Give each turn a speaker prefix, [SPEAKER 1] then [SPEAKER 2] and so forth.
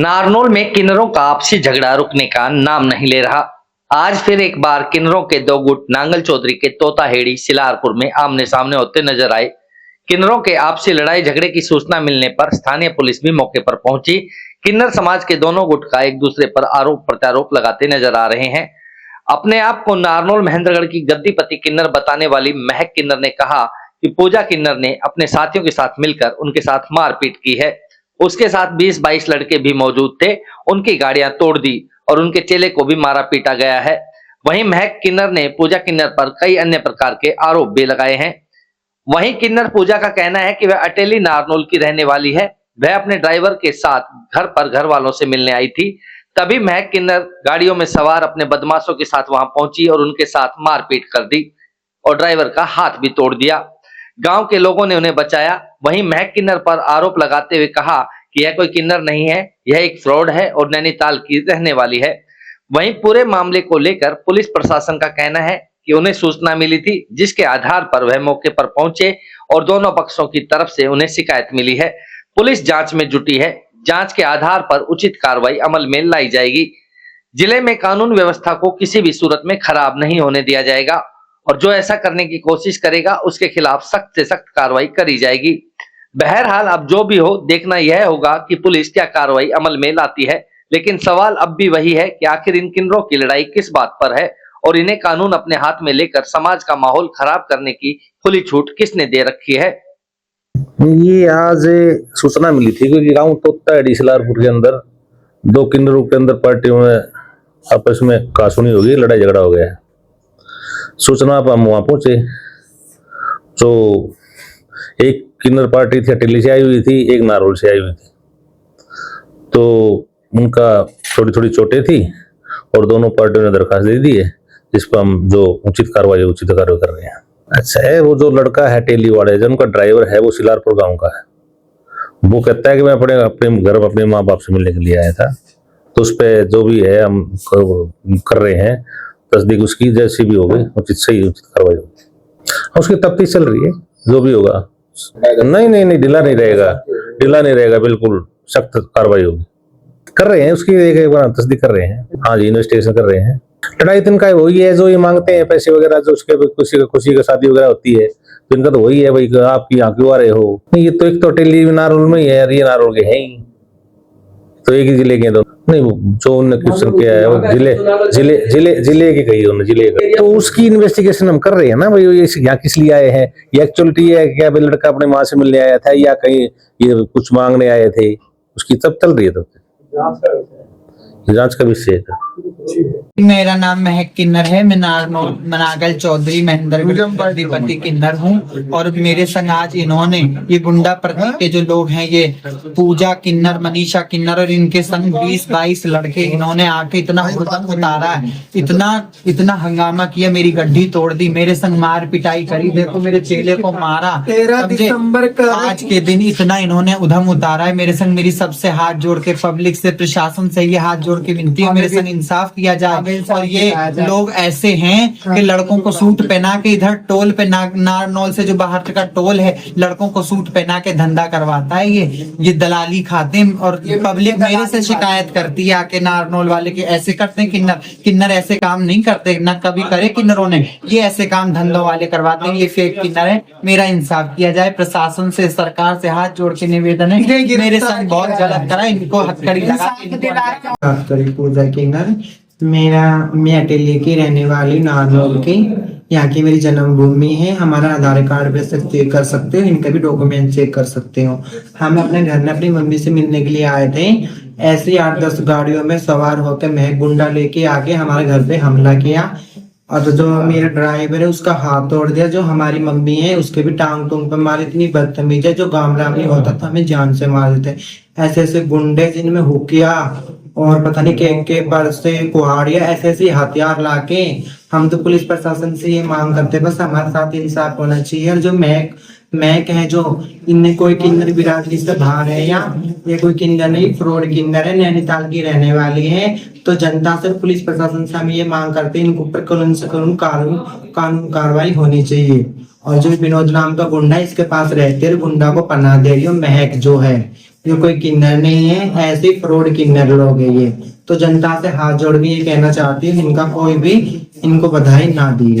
[SPEAKER 1] नारनौल में किन्नरों का आपसी झगड़ा रुकने का नाम नहीं ले रहा। आज फिर एक बार किन्नरों के दो गुट नांगल चौधरी के तोताहेड़ी सिलारपुर में आमने सामने होते नजर आए। किन्नरों के आपसी लड़ाई झगड़े की सूचना मिलने पर स्थानीय पुलिस भी मौके पर पहुंची। किन्नर समाज के दोनों गुट का एक दूसरे पर आरोप प्रत्यारोप लगाते नजर आ रहे हैं। अपने आप को नारनौल महेंद्रगढ़ की गद्दीपति किन्नर बताने वाली महक किन्नर ने कहा कि पूजा किन्नर ने अपने साथियों के साथ मिलकर उनके साथ मारपीट की है। उसके साथ 20-22 लड़के भी मौजूद थे। उनकी गाड़ियां तोड़ दी और उनके चेले को भी मारा पीटा गया है। वहीं महक किन्नर ने पूजा किन्नर पर कई अन्य प्रकार के आरोप भी लगाए हैं। वहीं किन्नर पूजा का कहना है कि वह अटेली नारनौल की रहने वाली है। वह अपने ड्राइवर के साथ घर पर घर वालों से मिलने आई थी। तभी महक किन्नर गाड़ियों में सवार अपने बदमाशों के साथ वहां पहुंची और उनके साथ मारपीट कर दी और ड्राइवर का हाथ भी तोड़ दिया। गांव के लोगों ने उन्हें बचाया। वहीं महक किन्नर पर आरोप लगाते हुए कहा कि यह कोई किन्नर नहीं है, यह एक फ्रॉड है और नैनीताल की रहने वाली है। वहीं पूरे मामले को लेकर पुलिस प्रशासन का कहना है कि उन्हें सूचना मिली थी, जिसके आधार पर वह मौके पर पहुंचे और दोनों पक्षों की तरफ से उन्हें शिकायत मिली है। पुलिस जांच में जुटी है। जांच के आधार पर उचित कार्रवाई अमल में लाई जाएगी। जिले में कानून व्यवस्था को किसी भी सूरत में खराब नहीं होने दिया जाएगा और जो ऐसा करने की कोशिश करेगा उसके खिलाफ सख्त से सख्त कार्रवाई करी जाएगी। बहरहाल अब जो भी हो, देखना यह होगा कि पुलिस क्या कार्रवाई अमल में लाती है। लेकिन सवाल अब भी वही है कि आखिर इन किन्नरों की लड़ाई किस बात पर है और इन्हें कानून अपने हाथ में लेकर समाज का माहौल खराब करने की खुली छूट किसने दे रखी है।
[SPEAKER 2] ये आज सूचना मिली थी कि गांव तोताहेड़ी सिलारपुर के अंदर दो किन्नरों के अंदर पार्टियों में आपस में कासुनी हो गई, लड़ाई झगड़ा हो गया है। सूचना पर हम वहां पहुंचे तो एक किन्नर पार्टी थी अटेली से आई हुई थी, एक नारनौल से आई हुई थी। तो उनका थोड़ी थोड़ी चोटें थी और दोनों पार्टियों ने दरखास्त दे दी है, जिस पर हम जो उचित कार्रवाई कर रहे हैं। अच्छा है, वो जो लड़का है अटेली वाले जो उनका ड्राइवर है वो सिलारपुर गांव का है। वो कहता है कि मैं अपने घर में अपने माँ बाप से मिलने के लिए आया था। तो उस पर जो भी है हम कर रहे हैं, तस्दीक उसकी जैसी भी होगी उचित कार्रवाई होगी। उसकी तफ्तीश चल रही है, जो भी होगा। नहीं, ढीला नहीं रहेगा, बिल्कुल सख्त कार्रवाई होगी। कर रहे हैं उसकी एक बार तस्दीक कर रहे हैं। हाँ जी, इन्वेस्टिगेशन कर रहे हैं। लड़ाई तो इनका वही है जो ये मांगते हैं पैसे वगैरह, जो उसके खुशी का शादी वगैरह होती है तो इनका तो वही है भाई, आप यहाँ क्यों आ रहे हो। नहीं, ये तो एक तो अटेली नारनौल में ही है और ये नारनौल के है ही, तो एक ही जिले के दो। नहीं, जो उन्होंने क्वेश्चन किया है वो जिले की कही उन्होंने, जिले का। तो उसकी इन्वेस्टिगेशन हम कर रहे हैं ना भाई, ये यहाँ किस लिए आए हैं, ये एक्चुअलिटी है क्या भाई लड़का अपने माँ से मिलने आया था या कहीं ये कुछ मांगने आए थे, उसकी तब चल रही है। तब जांच का विषय था।
[SPEAKER 3] मेरा नाम महक किन्नर है। मैं नांगल चौधरी महेंद्रगढ़ किन्नर हूँ और मेरे संग आज इन्होंने ये गुंडा प्रकृति के जो लोग हैं, ये पूजा किन्नर, मनीषा किन्नर और इनके संग 20-22 लड़के इन्होंने आके इतना उतारा है, इतना हंगामा किया, मेरी गड्डी तोड़ दी, मेरे संग मार पिटाई करी, देखो मेरे चेले को मारा। 13 दिसंबर का आज के दिन इतना इन्होंने उधम उतारा है मेरे संग। मेरी सबसे हाथ जोड़ के, पब्लिक से, प्रशासन से ये हाथ जोड़ के विनती है, मेरे संग इंसाफ किया जाए। और ये लोग ऐसे हैं कि लड़कों को सूट पहना के इधर टोल पे नारनौल से जो बाहर का टोल है, लड़कों को सूट पहना के धंधा करवाता है। ये दलाली खाते हैं और पब्लिक मेरे से शिकायत करती है आके नारनौल वाले के ऐसे करते हैं। किन्नर ऐसे काम नहीं करते, न कभी करे किन्नरों ने, ये ऐसे काम धंधों वाले करवाते हैं, ये फेक किन्नर है। मेरा इंसाफ किया जाए। प्रशासन से, सरकार से हाथ जोड़ के निवेदन है, मेरे संग बहुत गलत करा, इनको हथकड़ी लगा।
[SPEAKER 4] पूजा किन्नर मैं अटेली की रहने वाली नारनौल की, यहाँ की मेरी जन्मभूमि है। हमारा आधार कार्ड पे से चेक कर सकते हो, इनका भी डॉक्यूमेंट चेक कर सकते हो। हम अपने घर में अपनी मम्मी से मिलने के लिए आए थे। ऐसे 8-10 गाड़ियों में सवार होकर मैं गुंडा लेके आके हमारे घर पे हमला किया और जो मेरा ड्राइवर है उसका हाथ तोड़ दिया। जो हमारी मम्मी है उसके भी टांग पे मारी। इतनी बदतमीज है, जो गामराम नहीं होता था हमें जान से मार देते। ऐसे गुंडे जिनमें हुकिया और पता नहीं के बरसे कुहाड़िया ऐसे हथियार लाके, हम तो पुलिस प्रशासन से ये मांग करते बस हमारे साथ इंसाफ होना चाहिए। और जो मैक है, जो इनने कोई किन्नर बिरादरी से बाहर है या ये कोई किन्नर नहीं, फ्रॉड किन्नर है, नैनीताल की रहने वाली है। तो जनता से, पुलिस प्रशासन से हम ये मांग करते हैं इनके ऊपर कानून कार्रवाई होनी चाहिए। और जो विनोद नाम का गुंडा इसके पास रहते हैं, गुंडा को पनाह दे रही हो महक जो है, ये कोई किन्नर नहीं है, ऐसे फ्रॉड किन्नर लोग है ये। तो जनता से हाथ जोड़ के ये कहना चाहती हूँ, इनका कोई भी इनको बधाई ना दी है।